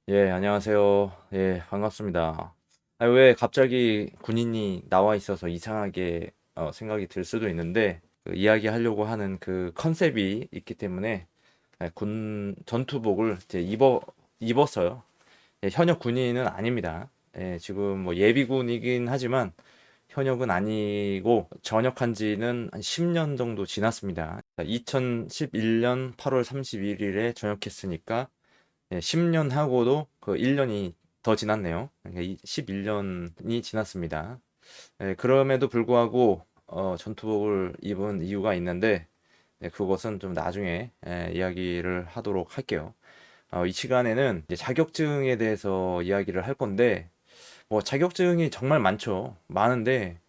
예, 안녕하세요. 예, 반갑습니다. 왜 갑자기 군인이 나와 있어서 이상하게 생각이 들 수도 있는데, 그 이야기하려고 하는 그 컨셉이 있기 때문에 군 전투복을 이제 입었어요. 예, 현역 군인은 아닙니다. 예, 지금 뭐 예비군이긴 하지만 현역은 아니고 전역한 지는 한 10년 정도 지났습니다. 2011년 8월 31일에 전역했으니까 10년 하고도 그 1년이 더 지났네요. 그러니까 11년이 지났습니다. 그럼에도 불구하고 전투복을 입은 이유가 있는데 그것은 좀 나중에 이야기를 하도록 할게요. 이 시간에는 이제 자격증에 대해서 이야기를 할 건데 뭐 자격증이 정말 많죠. 많은데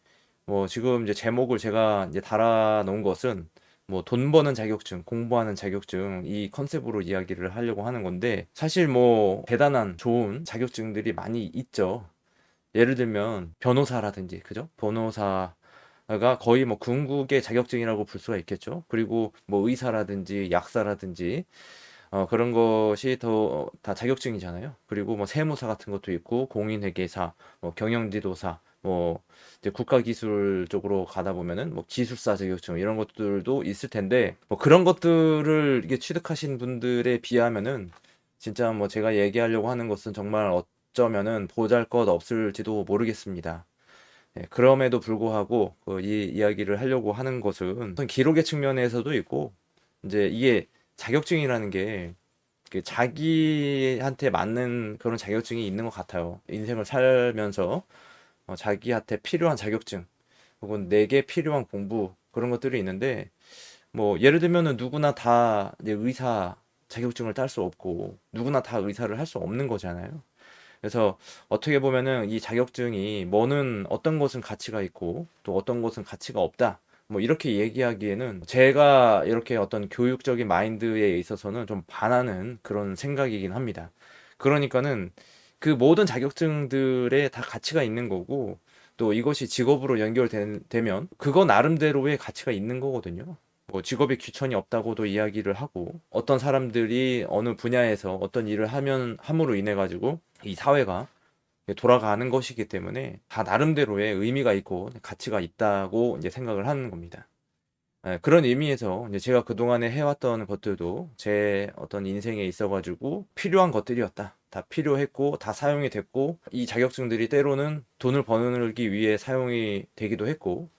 뭐 지금 이제 제목을 제가 이제 달아 놓은 것은 뭐 돈 버는 자격증, 공부하는 자격증 이 컨셉으로 이야기를 하려고 하는 건데 사실 뭐 대단한 좋은 자격증들이 많이 있죠. 예를 들면 변호사라든지 그죠? 변호사가 거의 뭐 궁극의 자격증이라고 볼 수가 있겠죠. 그리고 뭐 의사라든지 약사라든지 그런 것이 다 자격증이잖아요. 그리고 뭐 세무사 같은 것도 있고 공인회계사, 뭐 경영지도사, 뭐 이제 국가기술 쪽으로 가다 보면은 뭐 기술사 자격증 이런 것들도 있을 텐데 뭐 그런 것들을 이게 취득하신 분들에 비하면은 진짜 뭐 제가 얘기하려고 하는 것은 정말 어쩌면은 보잘것없을지도 모르겠습니다. 그럼에도 불구하고 이 이야기를 하려고 하는 것은 어떤 기록의 측면에서도 있고 이제 이게 자격증이라는 게 자기한테 맞는 그런 자격증이 있는 것 같아요. 인생을 살면서 자기한테 필요한 자격증 혹은 내게 필요한 공부 그런 것들이 있는데 뭐 예를 들면은 누구나 다 이제 의사 자격증을 딸 수 없고 누구나 다 의사를 할 수 없는 거잖아요. 그래서 어떻게 보면은 이 자격증이 뭐는 어떤 것은 가치가 있고 또 어떤 것은 가치가 없다. 뭐 이렇게 얘기하기에는 제가 이렇게 어떤 교육적인 마인드에 있어서는 좀 반하는 그런 생각이긴 합니다. 그러니까는 그 모든 자격증들에 다 가치가 있는 거고 또 이것이 직업으로 연결되면 그거 나름대로의 가치가 있는 거거든요. 뭐 직업에 귀천이 없다고도 이야기를 하고 어떤 사람들이 어느 분야에서 어떤 일을 하면 함으로 인해 가지고 이 사회가 돌아가는 것이기 때문에 다 나름대로의 의미가 있고 가치가 있다고 이제 생각을 하는 겁니다. 그런 의미에서 이제 제가 그동안에 해왔던 것들도 제 어떤 인생에 있어가지고 필요한 것들이었다. 다 필요했고, 다 사용이 됐고, 이 자격증들이 때로는 돈을 벌기 위해 사용이 되기도 했고,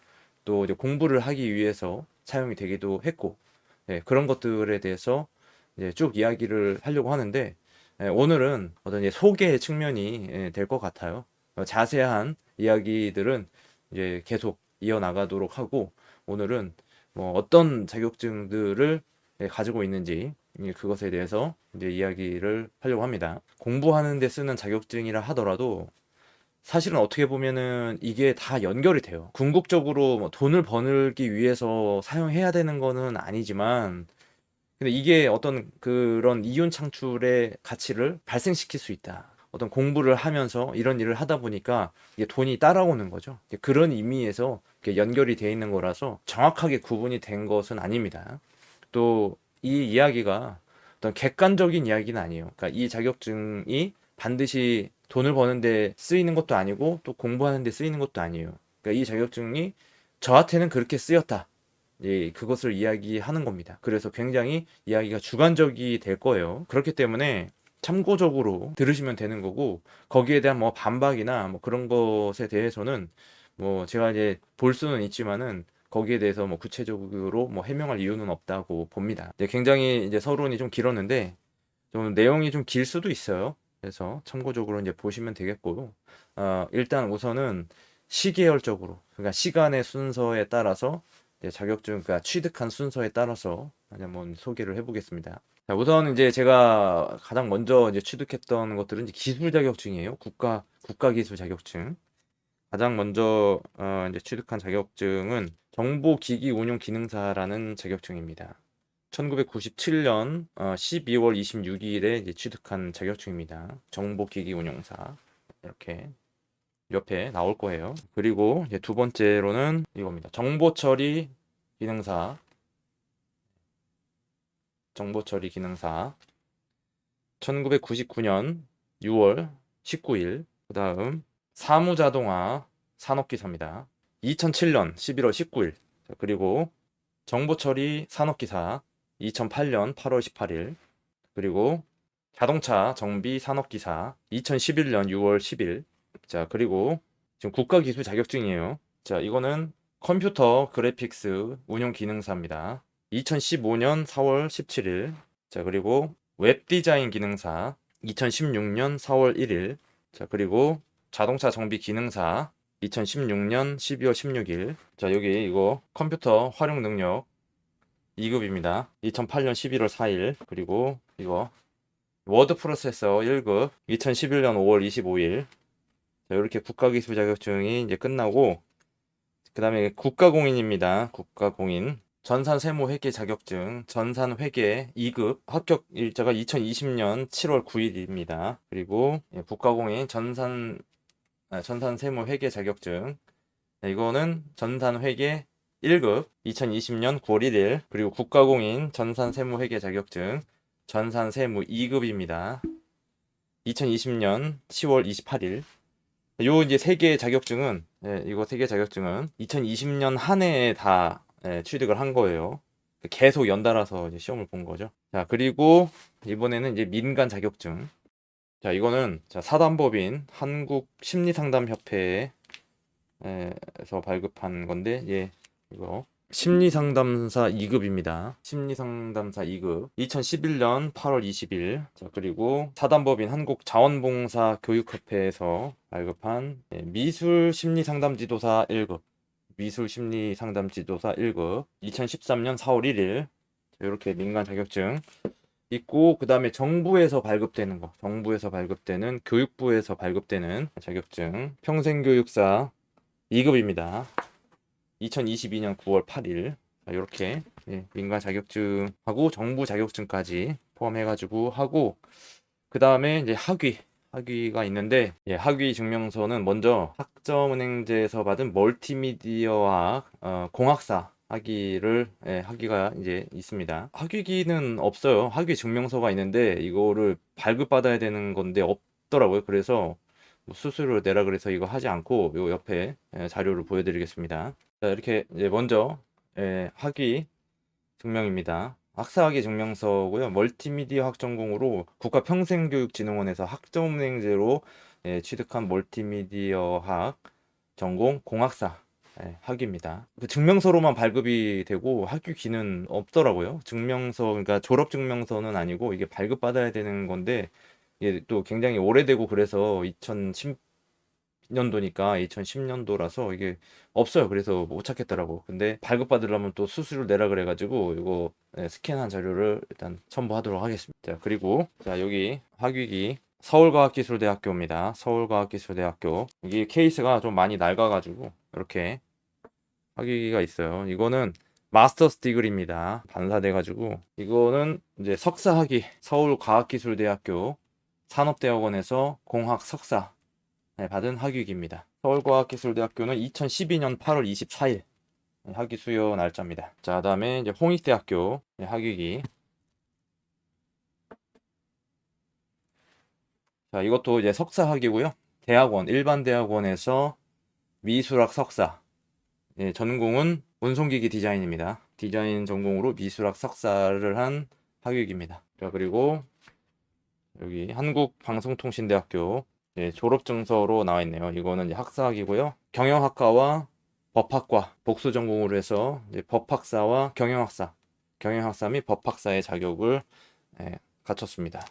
또 이제 공부를 하기 위해서 사용이 되기도 했고, 그런 것들에 대해서 이제 쭉 이야기를 하려고 하는데, 오늘은 어떤 이제 소개 측면이 될 것 같아요. 자세한 이야기들은 이제 계속 이어나가도록 하고, 오늘은 뭐 어떤 자격증들을 가지고 있는지 그것에 대해서 이제 이야기를 하려고 합니다. 공부하는 데 쓰는 자격증이라 하더라도 사실은 어떻게 보면은 이게 다 연결이 돼요. 궁극적으로 뭐 돈을 벌기 위해서 사용해야 되는 거는 아니지만 근데 이게 어떤 그런 이윤 창출의 가치를 발생시킬 수 있다. 어떤 공부를 하면서 이런 일을 하다 보니까 이게 돈이 따라오는 거죠. 이제 그런 의미에서 이렇게 연결이 돼 있는 거라서 정확하게 구분이 된 것은 아닙니다. 또 이 이야기가 어떤 객관적인 이야기는 아니에요. 그러니까 이 자격증이 반드시 돈을 버는데 쓰이는 것도 아니고 또 공부하는 데 쓰이는 것도 아니에요. 그러니까 이 자격증이 저한테는 그렇게 쓰였다. 예, 그것을 이야기하는 겁니다. 그래서 굉장히 이야기가 주관적이 될 거예요. 그렇기 때문에 참고적으로 들으시면 되는 거고 거기에 대한 뭐 반박이나 뭐 그런 것에 대해서는 뭐 제가 이제 볼 수는 있지만은 거기에 대해서 뭐 구체적으로 뭐 해명할 이유는 없다고 봅니다. 네, 굉장히 이제 서론이 좀 길었는데 좀 내용이 좀 길 수도 있어요. 그래서 참고적으로 이제 보시면 되겠고 일단 우선은 시계열적으로 그러니까 시간의 순서에 따라서 자격증 그러니까 취득한 순서에 따라서 한번 소개를 해보겠습니다. 자, 우선 이제 제가 가장 먼저 이제 취득했던 것들은 이제 기술 자격증이에요. 국가 기술 자격증. 가장 먼저 이제 취득한 자격증은 정보기기 운용 기능사라는 자격증입니다. 1997년 12월 26일에 이제 취득한 자격증입니다. 정보기기 운용사 이렇게 옆에 나올 거예요. 그리고 이제 두 번째로는 이겁니다. 정보처리 기능사, 정보처리 기능사. 1999년 6월 19일. 그 다음 사무자동화 산업기사입니다. 2007년 11월 19일. 자, 그리고 정보처리 산업기사 2008년 8월 18일. 그리고 자동차 정비 산업기사 2011년 6월 10일. 자, 그리고 지금 국가기술 자격증이에요. 자, 이거는 컴퓨터 그래픽스 운용 기능사입니다. 2015년 4월 17일. 자, 그리고 웹 디자인 기능사 2016년 4월 1일. 자, 그리고 자동차 정비 기능사 2016년 12월 16일. 자, 여기 이거 컴퓨터 활용 능력 2급입니다. 2008년 11월 4일. 그리고 이거 워드 프로세서 1급 2011년 5월 25일. 자, 이렇게 국가기술 자격증이 이제 끝나고, 그 다음에 국가공인입니다. 국가공인. 전산세무회계 자격증, 전산회계 2급 합격 일자가 2020년 7월 9일입니다. 그리고 국가공인 전산세무회계 자격증. 이거는 전산회계 1급 2020년 9월 1일. 그리고 국가공인 전산세무회계 자격증, 전산세무 2급입니다. 2020년 10월 28일. 요 이제 세 개의 자격증은, 이거 세 개 자격증은 2020년 한 해에 다 취득을 한 거예요. 계속 연달아서 이제 시험을 본 거죠. 자, 그리고 이번에는 이제 민간 자격증. 자, 이거는 자, 사단법인 한국심리상담협회에서 발급한 건데, 이거 심리상담사 2급입니다. 심리상담사 2급 2011년 8월 20일. 자, 그리고 사단법인 한국자원봉사교육협회에서 발급한 미술심리상담지도사 1급. 미술심리상담지도사 1급 2013년 4월 1일. 이렇게 민간 자격증 있고, 그 다음에 정부에서 발급되는 거, 정부에서 발급되는, 교육부에서 발급되는 자격증 평생교육사 2급입니다. 2022년 9월 8일. 이렇게 민간 자격증하고 정부 자격증까지 포함해가지고 하고, 그 다음에 이제 학위가 있는데, 학위 증명서는 먼저 학점은행제에서 받은 멀티미디어학 공학사 학위를 학위가 이제 있습니다. 학위기는 없어요. 학위 증명서가 있는데 이거를 발급받아야 되는 건데 없더라고요. 그래서 뭐 수수료를 내라 그래서 이거 하지 않고 요 옆에 자료를 보여드리겠습니다. 자, 이렇게 이제 먼저 학위 증명입니다. 학사학위 증명서고요. 멀티미디어 학전공으로 국가평생교육진흥원에서 학점은행제로 취득한 멀티미디어 학 전공 공학사 학위입니다. 그 증명서로만 발급이 되고 학위기는 없더라고요. 증명서, 그러니까 졸업 증명서는 아니고 이게 발급받아야 되는 건데, 이게 또 굉장히 오래되고 그래서 2010년도니까 2010년도라서 이게 없어요. 그래서 못 찾겠더라고. 근데 발급받으려면 또 수수료를 내라 그래가지고 이거 스캔한 자료를 일단 첨부하도록 하겠습니다. 자, 그리고 자, 여기 학위기 서울과학기술대학교입니다. 서울과학기술대학교. 이게 케이스가 좀 많이 낡아가지고 이렇게 학위가 있어요. 이거는 마스터스 디그리입니다. 반사돼가지고 이거는 이제 석사학위 서울과학기술대학교 산업대학원에서 공학 석사 받은 학위기입니다. 서울과학기술대학교는 2012년 8월 24일 학위 수요 날짜입니다. 자, 다음에 이제 홍익대학교 학위기. 자, 이것도 이제 석사 학위고요. 대학원, 일반 대학원에서 미술학 석사. 전공은 운송기기 디자인입니다. 디자인 전공으로 미술학 석사를 한 학위기입니다. 자, 그리고 여기 한국방송통신대학교 졸업증서로 나와 있네요. 이거는 이제 학사학이고요. 경영학과와 법학과 복수 전공으로 해서 이제 법학사와 경영학사 및 법학사의 자격을 갖췄습니다.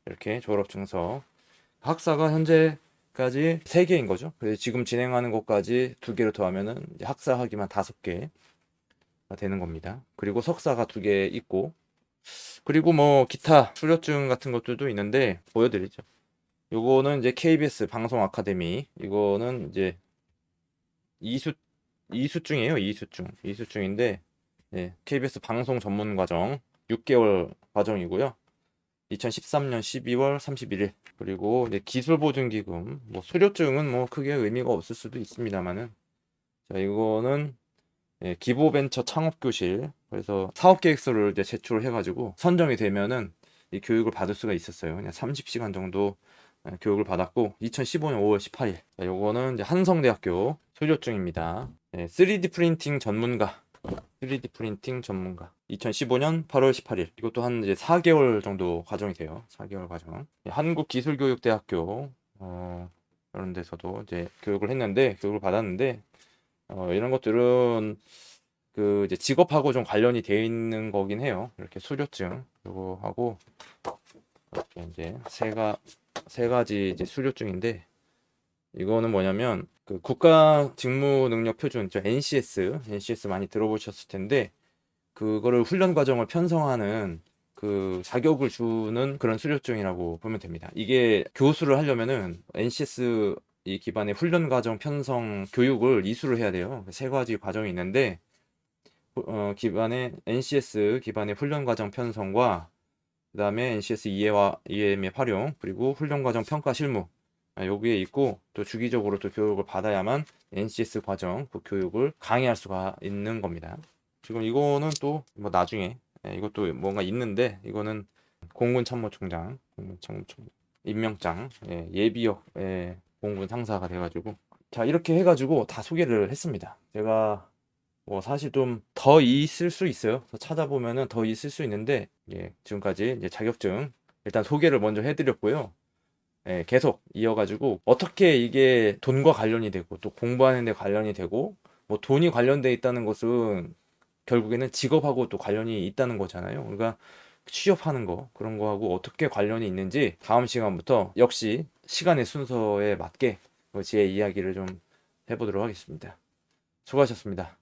이렇게 졸업증서. 학사가 현재까지 3개인 거죠. 그래서 지금 진행하는 것까지 2개를 더하면은 이제 학사 학위만 5개가 되는 겁니다. 그리고 석사가 2개 있고, 그리고 뭐 기타 수료증 같은 것들도 있는데 보여드리죠. 요거는 이제 KBS 방송 아카데미. 이거는 이제 이수증이에요. 이수증인데 KBS 방송 전문 과정 6개월 과정이고요. 2013년 12월 31일. 그리고 이제 기술보증기금, 뭐 수료증은 뭐 크게 의미가 없을 수도 있습니다만은, 자, 이거는 기보벤처 창업교실. 그래서 사업계획서를 이제 제출을 해가지고 선정이 되면은 이 교육을 받을 수가 있었어요. 그냥 30시간 정도 교육을 받았고 2015년 5월 18일 요거는 이제 한성대학교 수료증입니다. 3D 프린팅 전문가 3D 프린팅 전문가 2015년 8월 18일 이것도 한 이제 4개월 정도 과정이 돼요. 4개월 과정. 한국기술교육대학교 이런 데서도 이제 교육을 받았는데 이런 것들은 그 이제 직업하고 좀 관련이 되어 있는 거긴 해요. 이렇게 수료증 요거 하고 이렇게 이제 세 가지 이제 수료증인데 이거는 뭐냐면 그 국가 직무 능력 표준 NCS 많이 들어보셨을 텐데 그거를 훈련 과정을 편성하는 그 자격을 주는 그런 수료증이라고 보면 됩니다. 이게 교수를 하려면은 NCS 이 기반의 훈련 과정 편성 교육을 이수를 해야 돼요. 세 가지 과정이 있는데 기반의 NCS 기반의 훈련 과정 편성과 그다음에 NCS 이해와 EM의 활용 그리고 훈련 과정 평가 실무 여기에 있고 또 주기적으로 또 교육을 받아야만 NCS 과정 그 교육을 강의할 수가 있는 겁니다. 지금 이거는 또 뭐 나중에 이것도 뭔가 있는데 이거는 공군참모총장 임명장 예비역 공군 상사가 돼가지고 자 이렇게 해가지고 다 소개를 했습니다. 제가 뭐 사실 좀 더 있을 수 있어요. 더 찾아보면은 더 있을 수 있는데 지금까지 이제 자격증 일단 소개를 먼저 해드렸고요. 계속 이어가지고 어떻게 이게 돈과 관련이 되고 또 공부하는 데 관련이 되고 뭐 돈이 관련돼 있다는 것은 결국에는 직업하고 또 관련이 있다는 거잖아요. 그러니까 취업하는 거 그런 거하고 어떻게 관련이 있는지 다음 시간부터 역시 시간의 순서에 맞게 제 이야기를 좀 해보도록 하겠습니다. 수고하셨습니다.